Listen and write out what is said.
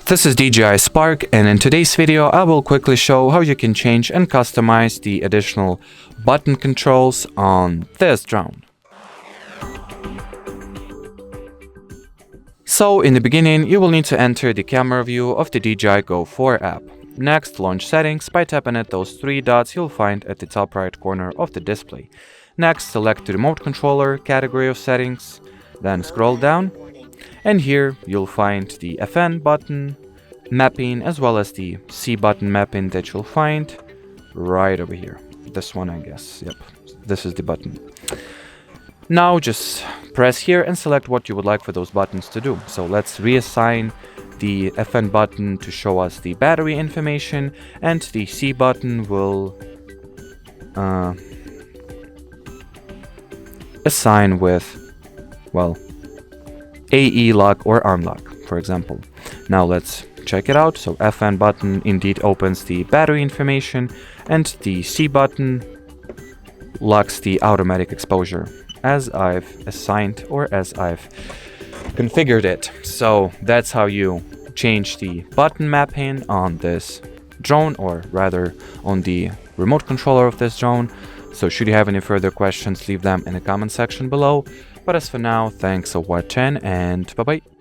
This is DJI Spark, and in today's video I will quickly show how you can change and customize the additional button controls on this drone. So in the beginning you will need to enter the camera view of the DJI Go 4 app. Next, launch settings by tapping at those three dots you'll find at the top right corner of the display. Next, select the remote controller category of settings, then scroll down, and here you'll find the FN button mapping as well as the C button mapping that you'll find right over here. This one, I guess. Yep, this is the button. Now just press here and select what you would like for those buttons to do. So let's reassign the FN button to show us the battery information, and the C button will assign with, well, AE lock or arm lock, for example. Now let's check it out. So FN button indeed opens the battery information, and the C button locks the automatic exposure as I've assigned or as I've configured it. So that's how you change the button mapping on this drone, or rather on the remote controller of this drone. So should you have any further questions, leave them in the comment section below. But as for now, thanks for watching and bye bye.